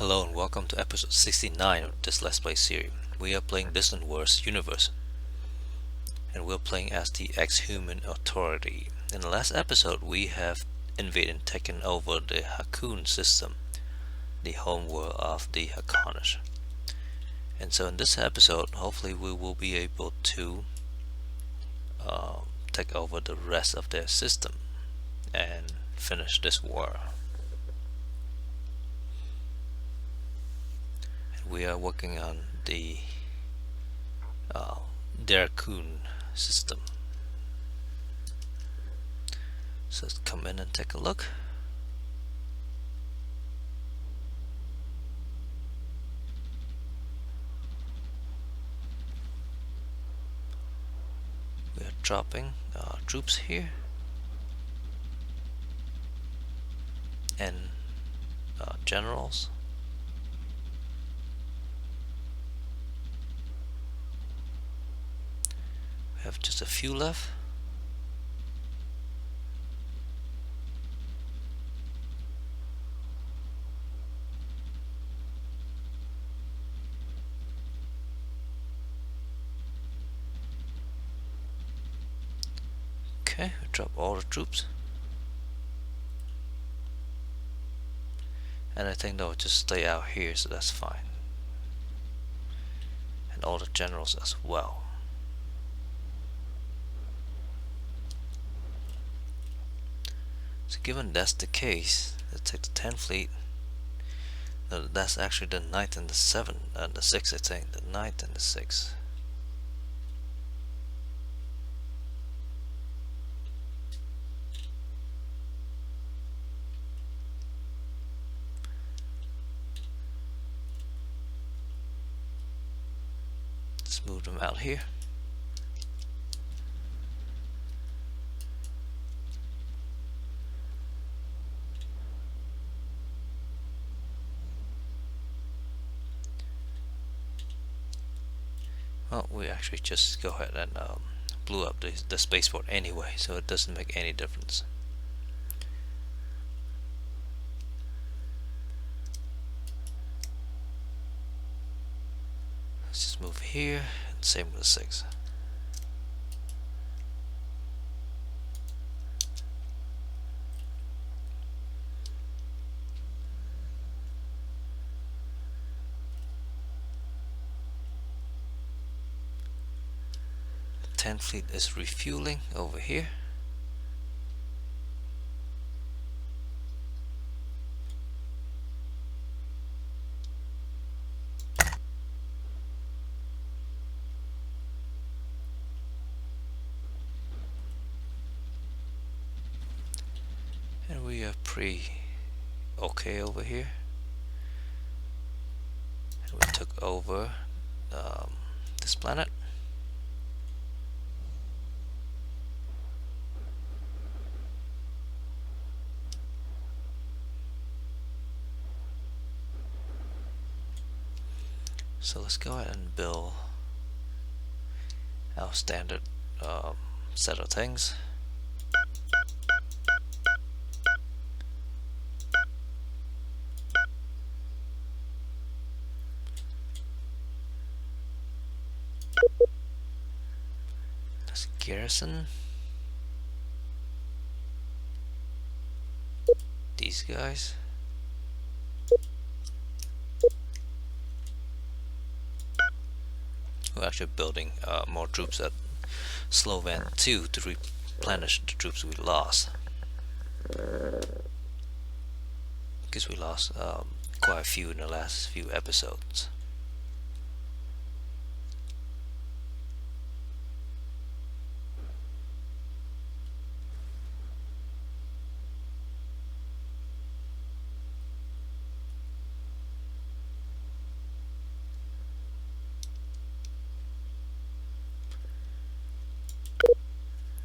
Hello and welcome to episode 69 of this Let's Play series. We are playing Distant Worlds Universe, and we're playing as the XHuman Authority. In the last episode we have invaded and taken over the Haakonish system, the homeworld of the Haakonish. And so in this episode, hopefully we will be able to take over the rest of their system and finish this war. We are working on the Haakonish system. So let's come in and take a look. We are dropping troops here and generals. We have just a few left. Okay, we drop all the troops. And I think they'll just stay out here, so that's fine. And all the generals as well. So given that's the case, let's take the 10th fleet. No, that's actually the 9th and the 7th and the 6th, I think. The 9th and the 6th. Let's move them out here. Well, we actually just go ahead and blew up the spaceport anyway, so it doesn't make any difference. Let's just move here, and same with the 6. The 10th fleet is refueling over here. And we are pretty okay over here. And we took over this planet. So let's go ahead and build our standard set of things. Let's garrison these guys. We're actually building more troops at Slovan 2 to replenish the troops we lost, because we lost quite a few in the last few episodes.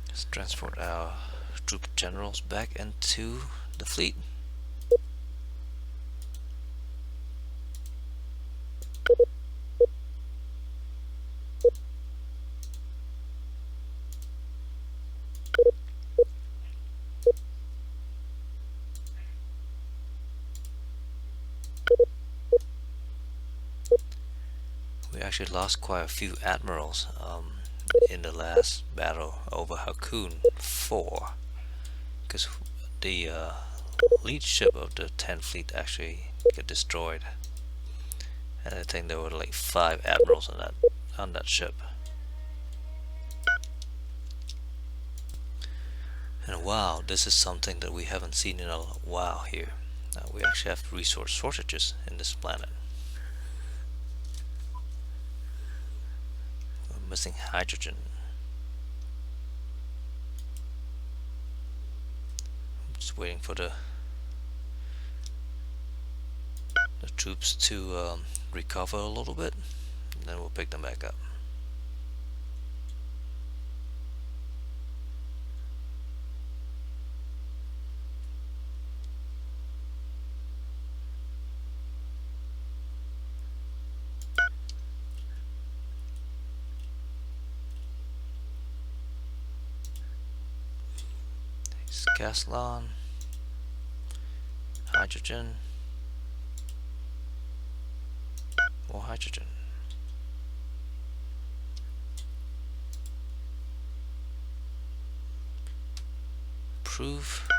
Let's transport our troop generals back into the fleet. actually lost quite a few admirals in the last battle over Haakon 4, because the lead ship of the 10th fleet actually got destroyed, and I think there were like 5 admirals on that ship. And wow, this is something that we haven't seen in a while here. We actually have resource shortages in this planet. We're missing hydrogen. I'm just waiting for the troops to recover a little bit, and then we'll pick them back up. Gaslon, hydrogen, more hydrogen. Proof,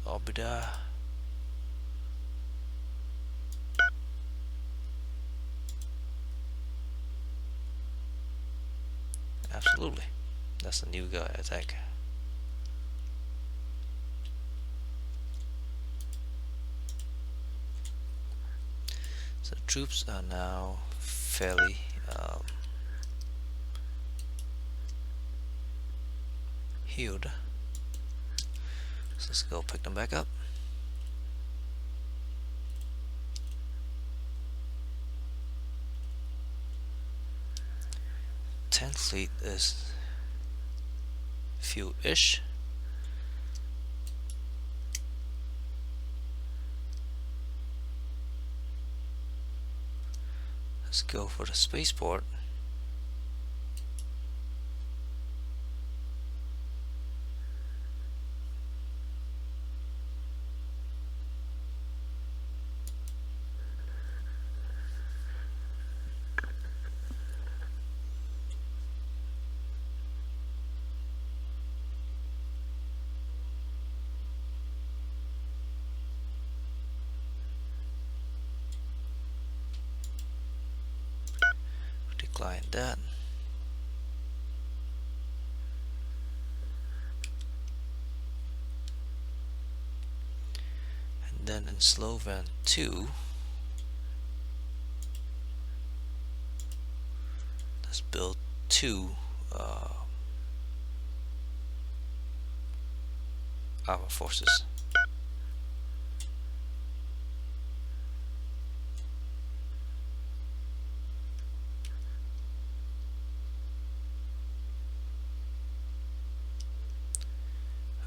Orbiter. Absolutely, that's the new guy, I think. So troops are now fairly healed. So let's go pick them back up. Tenth fleet is few-ish. Let's go for the spaceport. Decline that. And then in Slovan 2, let's build 2 armor forces.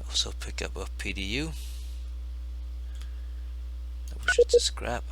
Also pick up a PDU that we should just scrap.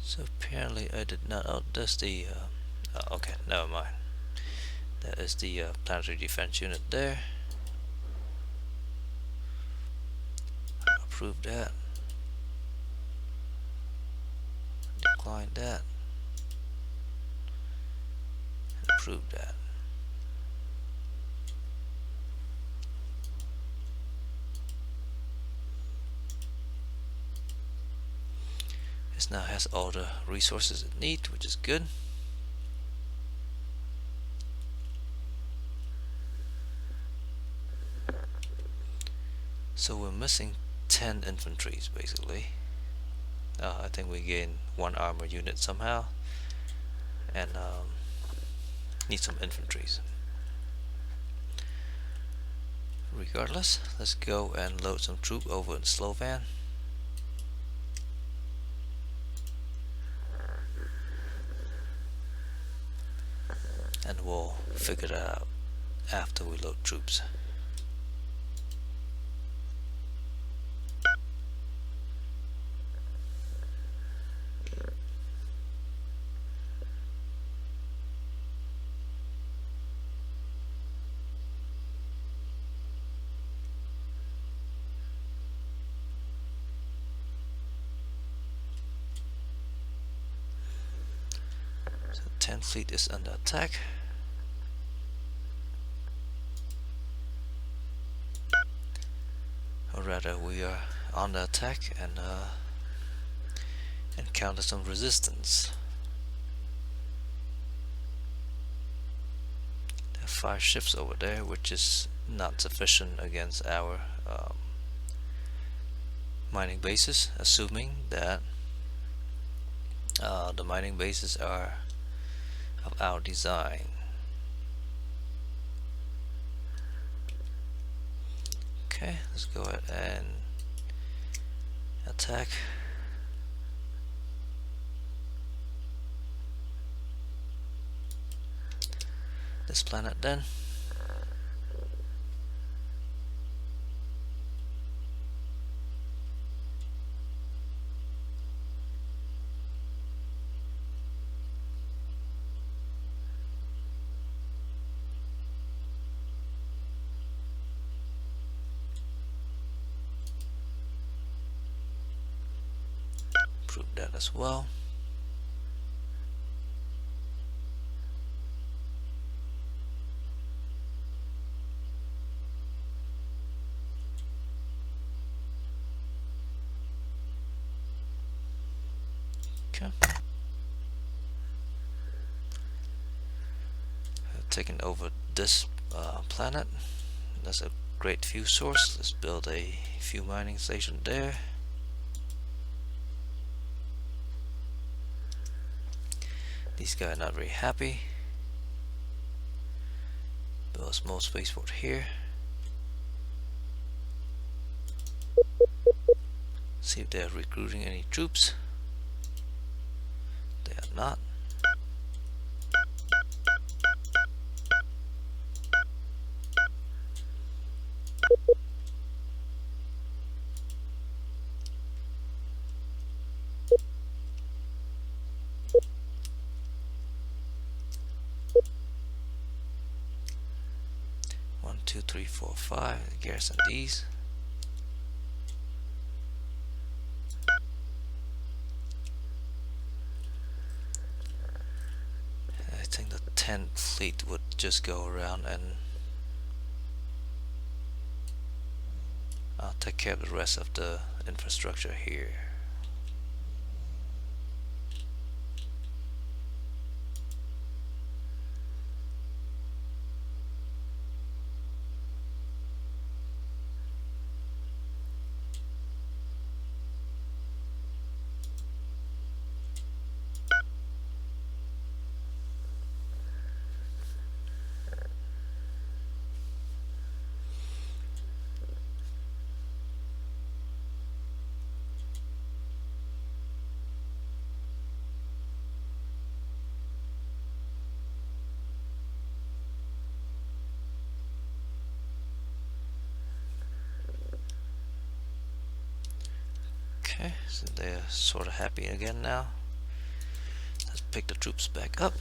So apparently I did not. Oh, that's the. Okay, never mind. That is the planetary defense unit there. Approve that. Decline that. And approve that. This now has all the resources it needs, which is good. So we're missing 10 infantries basically. I think we gained 1 armor unit somehow. and need some infantries. Regardless, let's go and load some troop over in Slovan. And we'll figure that out after we load troops. So 10th Fleet is under attack. Or rather, we are on the attack and encounter some resistance. There are 5 ships over there, which is not sufficient against our mining bases, assuming that the mining bases are of our design. Okay, let's go ahead and attack. This planet then. Prove that as well. Okay. Taking over this planet. That's a great fuel source. Let's build a fuel mining station there. These guys are not very happy. Build a small spaceport here. See if they are recruiting any troops. They are not. One, two, three, four, five. Garrison these. I think the 10th Fleet would just go around and I'll take care of the rest of the infrastructure here. Okay, so they're sort of happy again now. Let's pick the troops back up.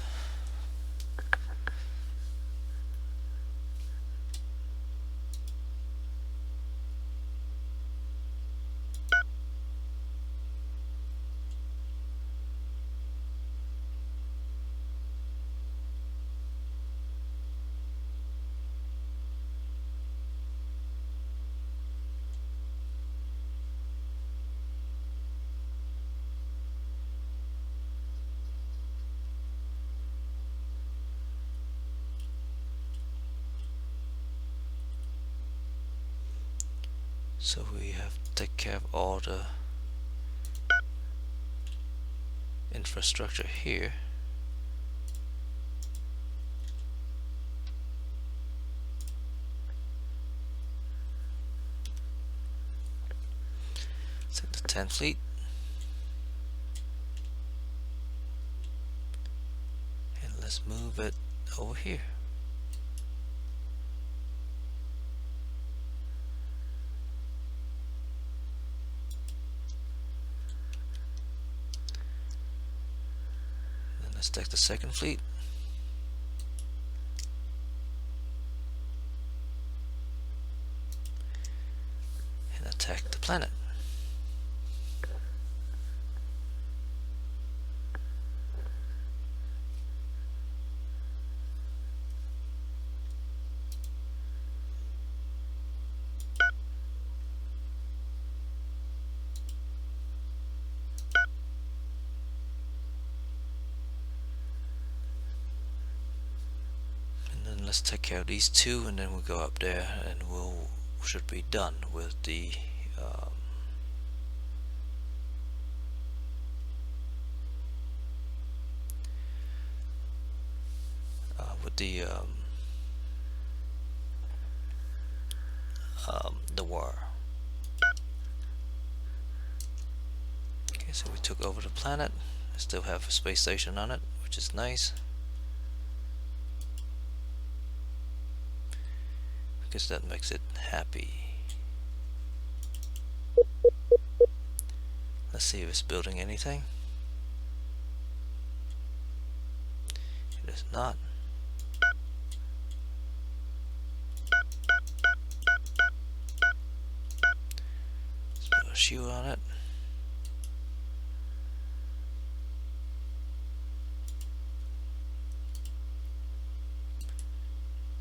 So we have to take care of all the infrastructure here. 10th Fleet. And let's move it over here. Then let's take the 2nd Fleet. And attack the planet. Let's take care of these two, and then we'll go up there, and should be done with the war. Okay, so we took over the planet. I still have a space station on it, which is nice, because that makes it happy. Let's see if it's building anything. It is not. Let's put a shoe on it.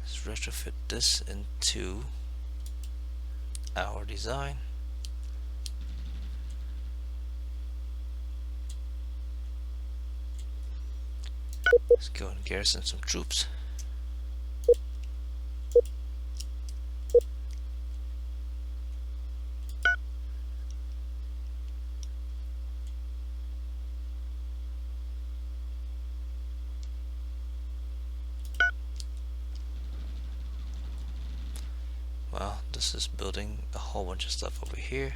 Let's retrofit this into our design. Let's go and garrison some troops. Well, this is building a whole bunch of stuff over here.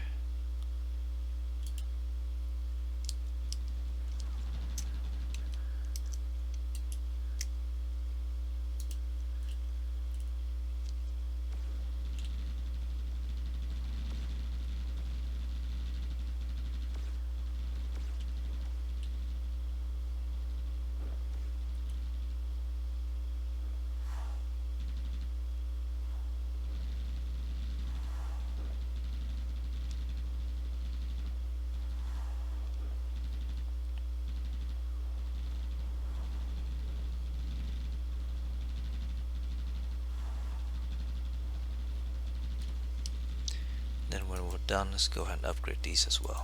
Then when we're done, let's go ahead and upgrade these as well.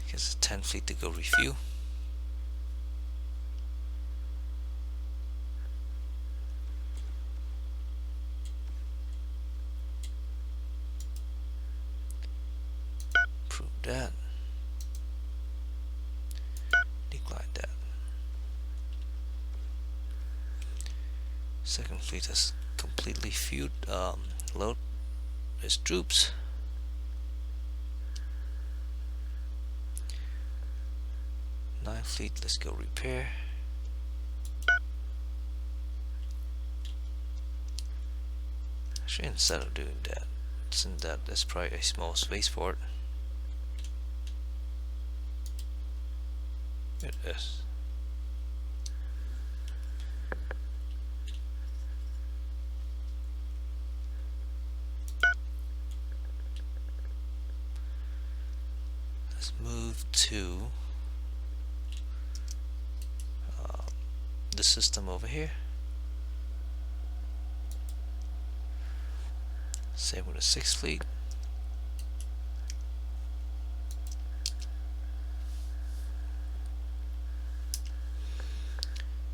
Here's a 10 fleet to go refuel. That, decline that. 2nd fleet has completely fueled. Load its troops. Ninth fleet, let's go repair. Actually, instead of doing that, since that's probably a small spaceport. It is. Let's move to the system over here. Same with the 6th fleet.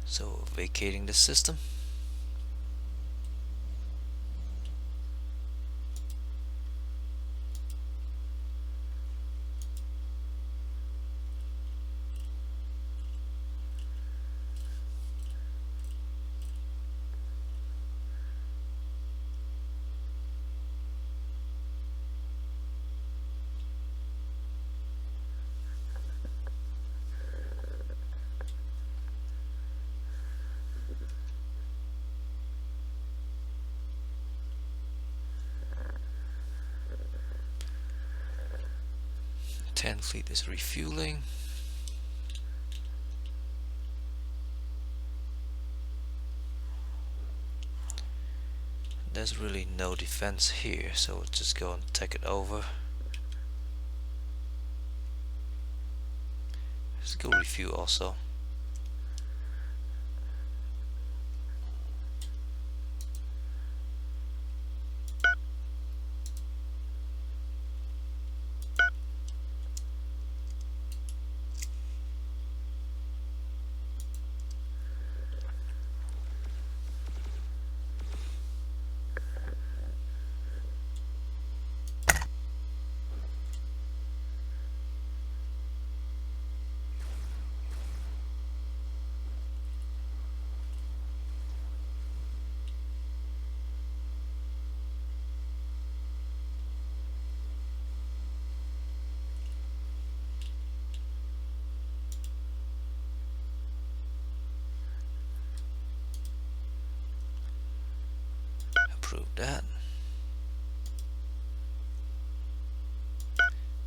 So vacating the system. 10 fleet is refueling. There's really no defense here, so we'll just go and take it over. Let's go refuel also. Approve that.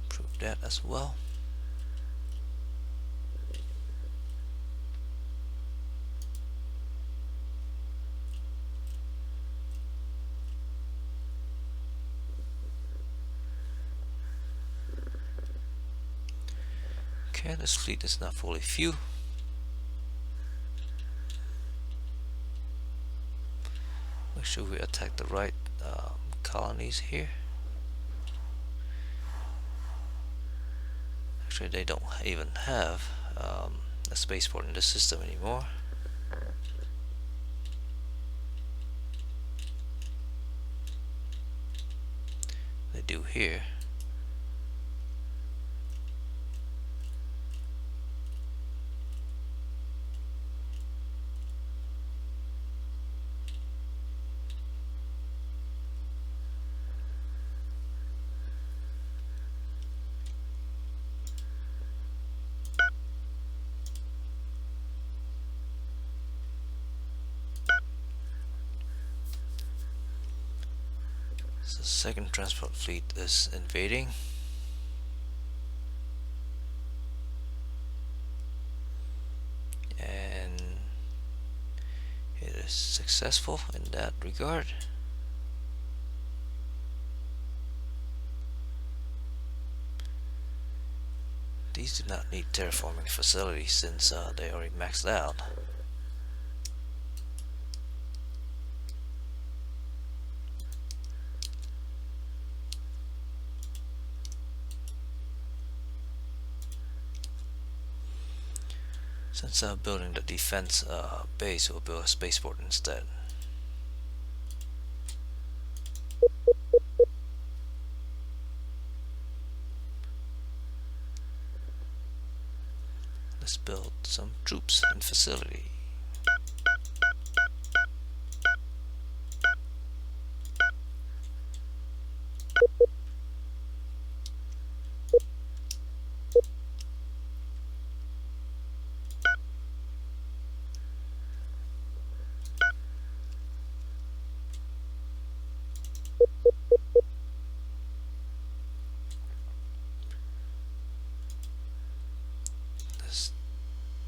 Approve that as well. Okay, this fleet is not fully fueled. Make sure we attack the right colonies here. Actually, they don't even have a spaceport in the system anymore. They do here. So the second transport fleet is invading. And it is successful in that regard. These do not need terraforming facilities since they already maxed out. Since I'm building the defense base, we'll build a spaceport instead. Let's build some troops and facility.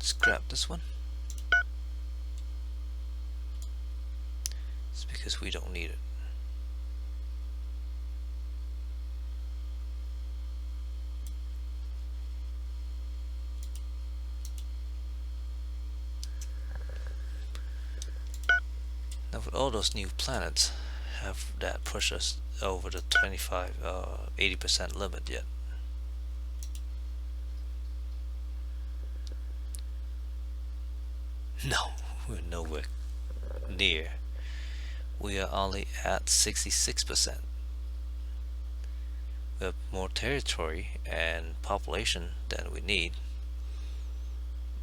Scrap this one. It's because we don't need it. Now with all those new planets, have that push us over the 80% limit yet? No, we're nowhere near. We are only at 66%. We have more territory and population than we need,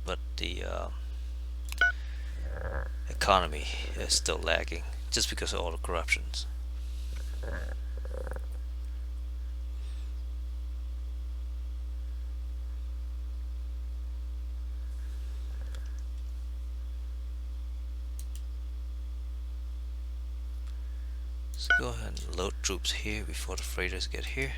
but the economy is still lagging just because of all the corruptions. Let's go ahead and load troops here before the freighters get here.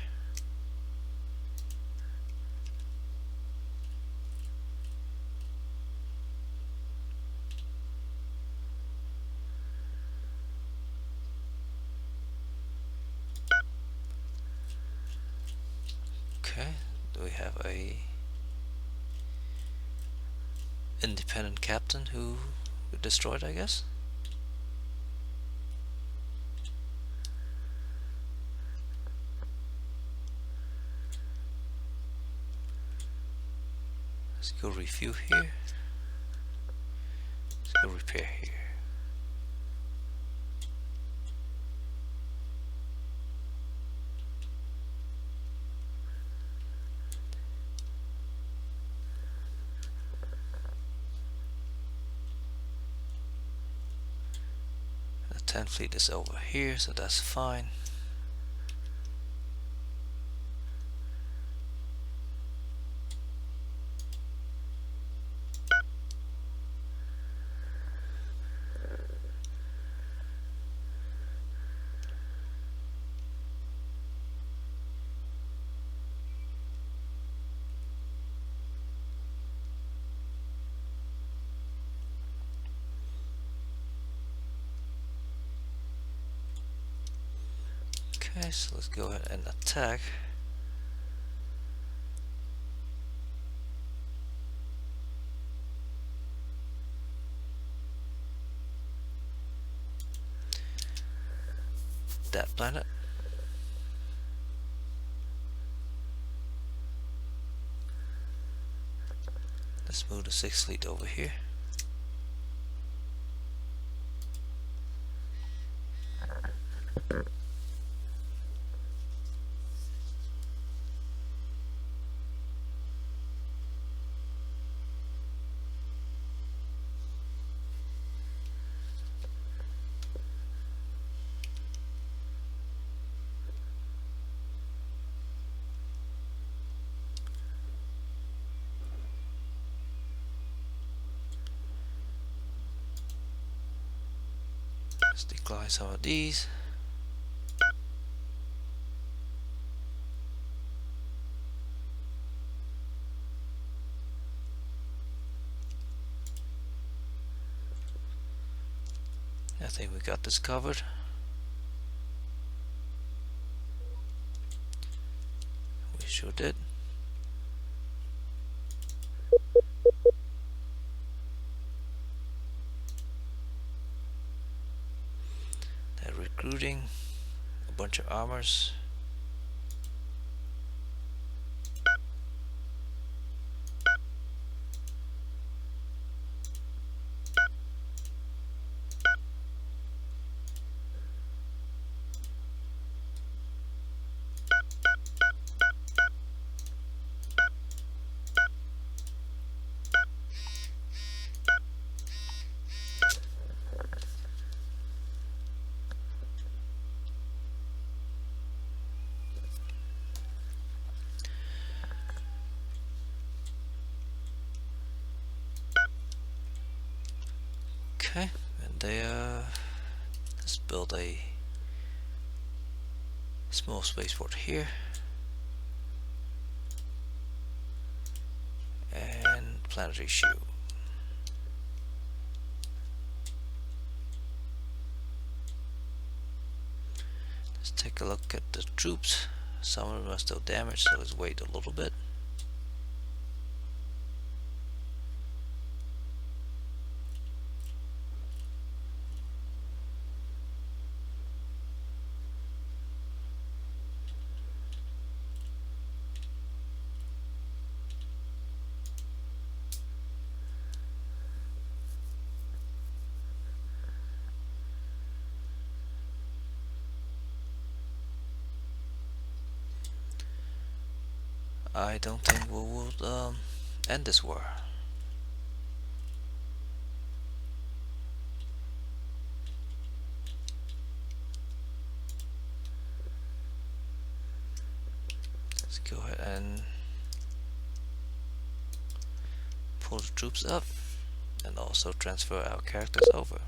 have a independent captain who destroyed, I guess. Let's go review here. Let's go repair here. The 10th fleet is over here, so that's fine. Okay, so let's go ahead and attack. That planet. Let's move the 6th fleet over here. Let's decline some of these. I think we got this covered. We sure did. They're recruiting a bunch of armors. Okay, and they let's build a small spaceport here, and planetary shield. Let's take a look at the troops. Some of them are still damaged, so let's wait a little bit. I don't think we will end this war. Let's go ahead and pull the troops up and also transfer our characters over.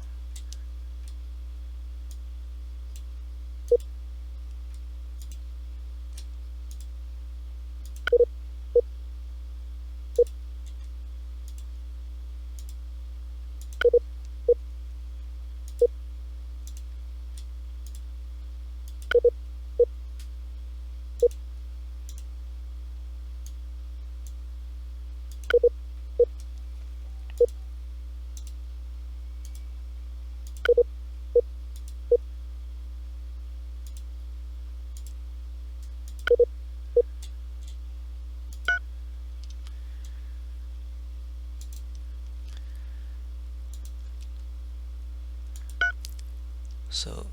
So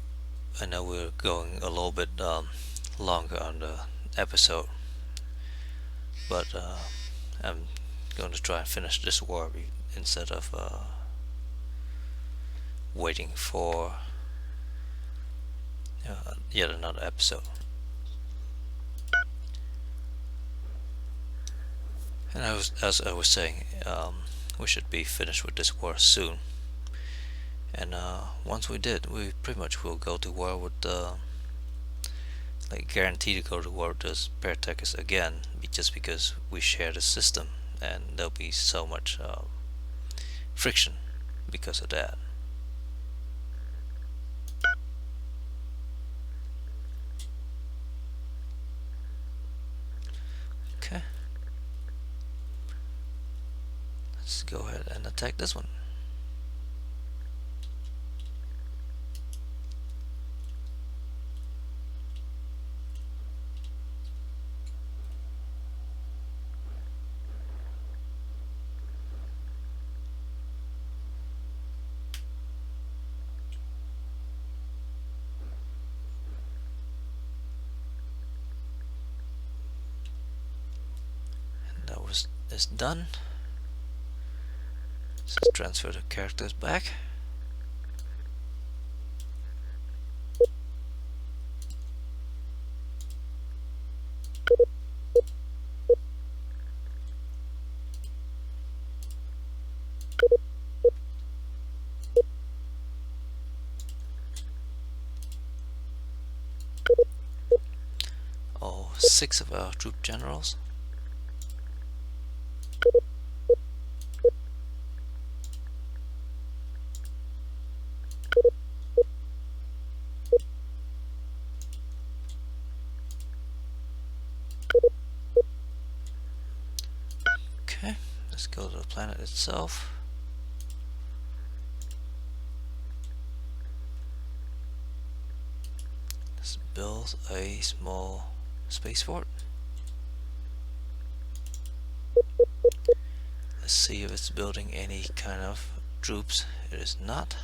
I know we're going a little bit longer on the episode, but I'm going to try and finish this war instead of waiting for yet another episode. And as I was saying, we should be finished with this war soon. And once we did, we pretty much will go to war with like guarantee to go to war with those Paratekis again, just because we share the system, and there'll be so much friction because of that. Okay, let's go ahead and attack this one. And that was is done. Let's transfer the characters back. All 6 of our troop generals. Okay, let's go to the planet itself. Let's build a small space fort. Let's see if it's building any kind of troops. It is not.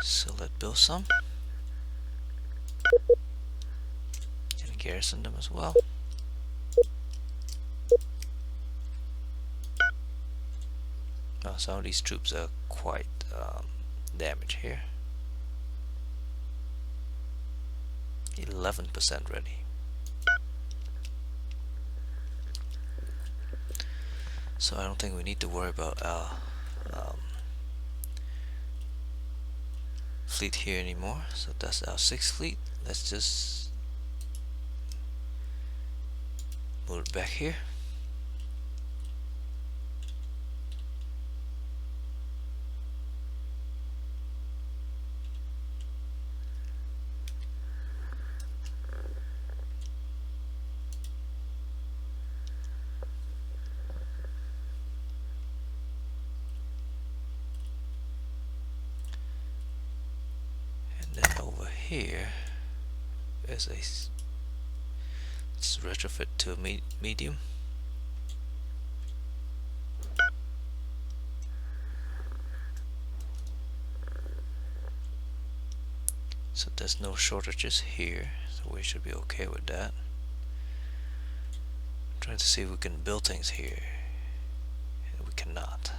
So let's build some and garrison them as well. Now some of these troops are quite damaged here. 11% ready. So I don't think we need to worry about our fleet here anymore. So that's our 6th fleet. Let's just move it back here. And then over here is a let's retrofit to a medium. So there's no shortages here, so we should be okay with that. I'm trying to see if we can build things here, and we cannot.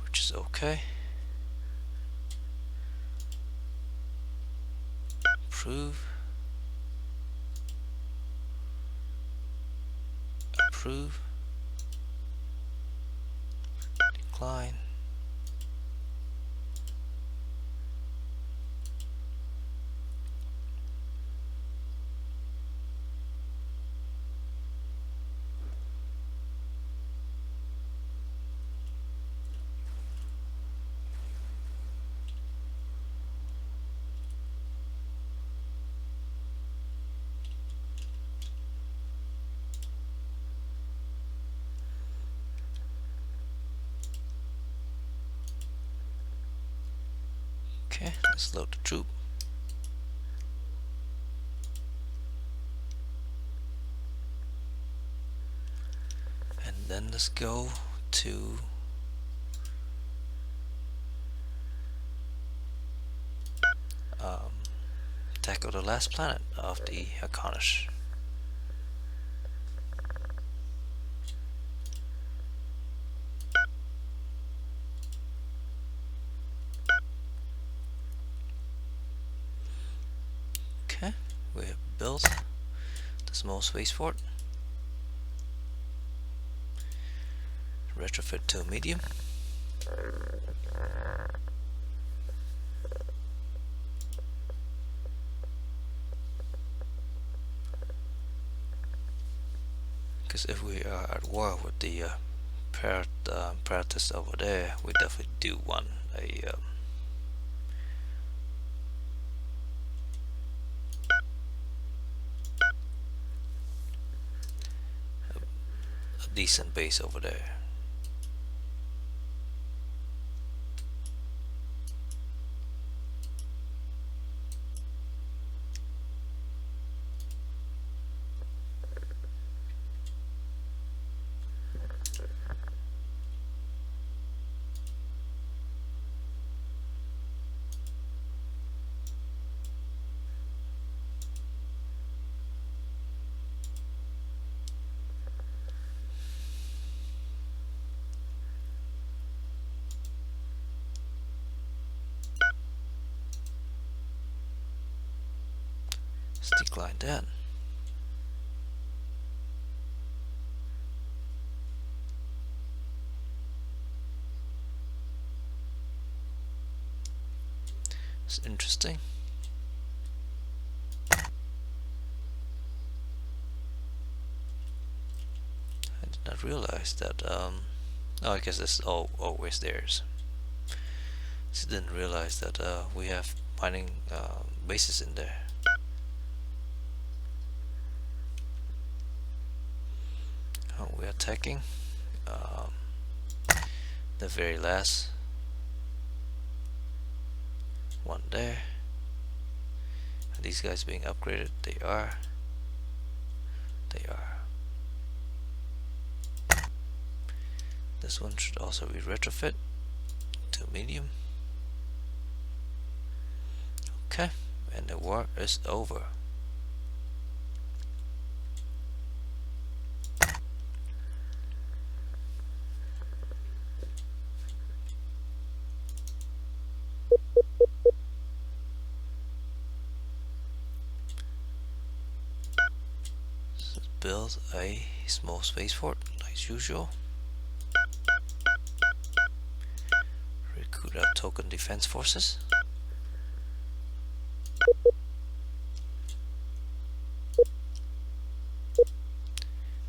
Which is okay. Approve. Approve. Decline. Okay, let's load the troop. And then let's go to tackle the last planet of the Haakonish. Okay, we have built the small spaceport. Retrofit to medium. Because if we are at war with the Paratus over there, we definitely do want a decent base over there. Let's decline that. It's interesting. I did not realize that. Oh, I guess it's always theirs. Just didn't realize that we have mining bases in there. Oh, we're attacking the very last one there. Are these guys being upgraded? They are. They are. This one should also be retrofit to medium. Okay, and the war is over. Let's build a small spaceport as usual. Recruit our token defense forces.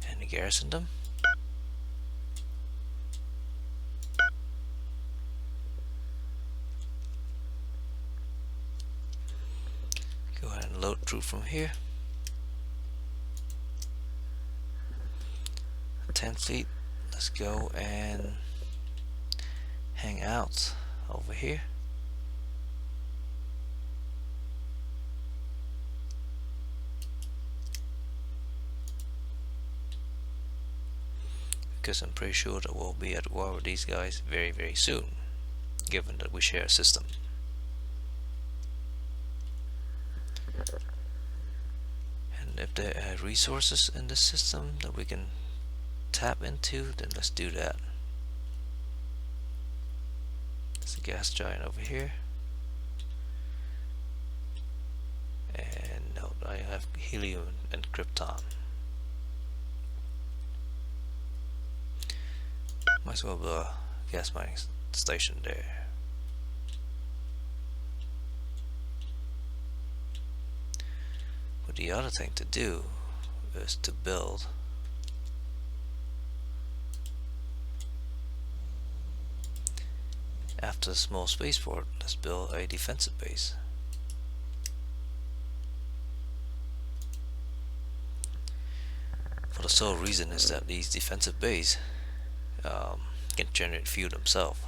And garrison them. Go ahead and load troop from here. 10th fleet, let's go and hang out over here. Because I'm pretty sure that we'll be at war with these guys very, very soon, given that we share a system. And if there are resources in the system that we can tap into, then let's do that. There's a gas giant over here. And no, I have helium and krypton. Might as well build a gas mining station there. But the other thing to do is to build after a small spaceport, let's build a defensive base. For the sole reason is that these defensive bases can generate fuel themselves.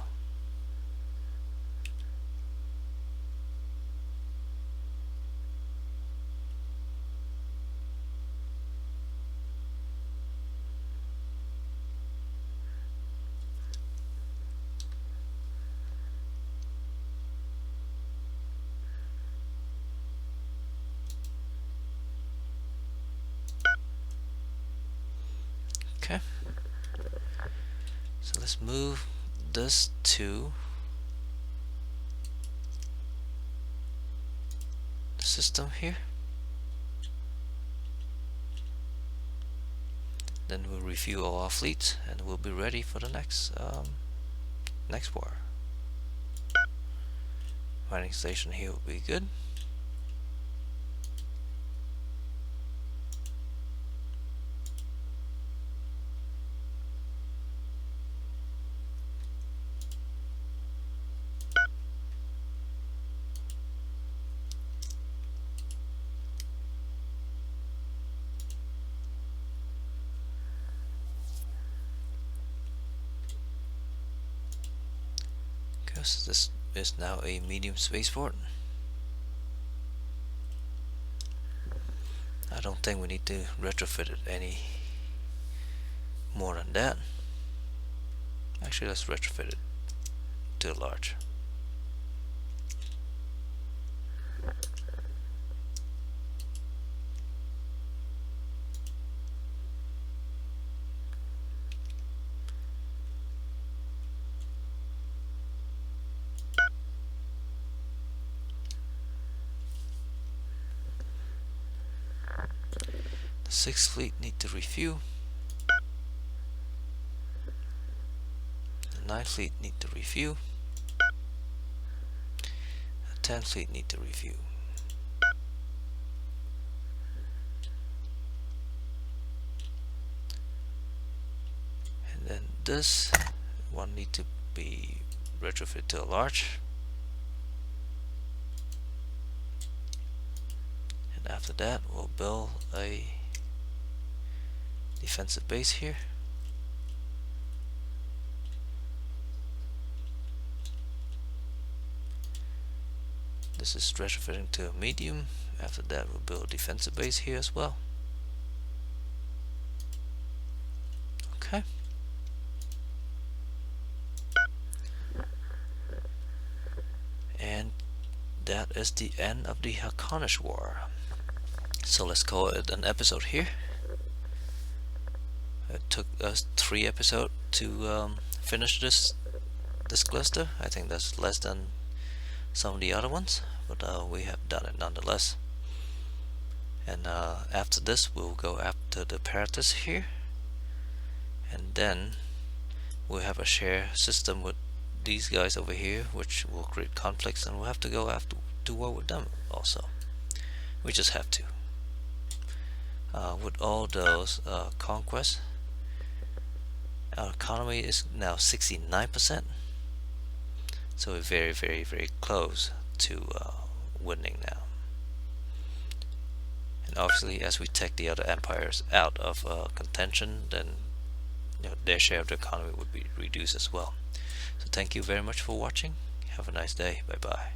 Okay, so let's move this to the system here. Then we'll review all our fleets and we'll be ready for the next war. Mining station here will be good. Because this is now a medium spaceport. I don't think we need to retrofit it any more than that. Actually, let's retrofit it to large. The 6th fleet need to refuel. The 9th fleet need to refuel. The 10th fleet need to refuel. And then this one need to be retrofit to a large. And after that we'll build a defensive base here. This is retrofitting to a medium. After that we'll build a defensive base here as well. Okay. And that is the end of the Haakonish War. So let's call it an episode here. It took us 3 episodes to finish this cluster. I think that's less than some of the other ones, but we have done it nonetheless. And after this we'll go after the apparatus here, and then we'll have a share system with these guys over here, which will create conflicts, and we'll have to go after to war with them also. We just have to. With all those conquests, our economy is now 69%, so we're very, very, very close to winning now. And obviously, as we take the other empires out of contention, then their share of the economy would be reduced as well. So thank you very much for watching. Have a nice day. Bye bye.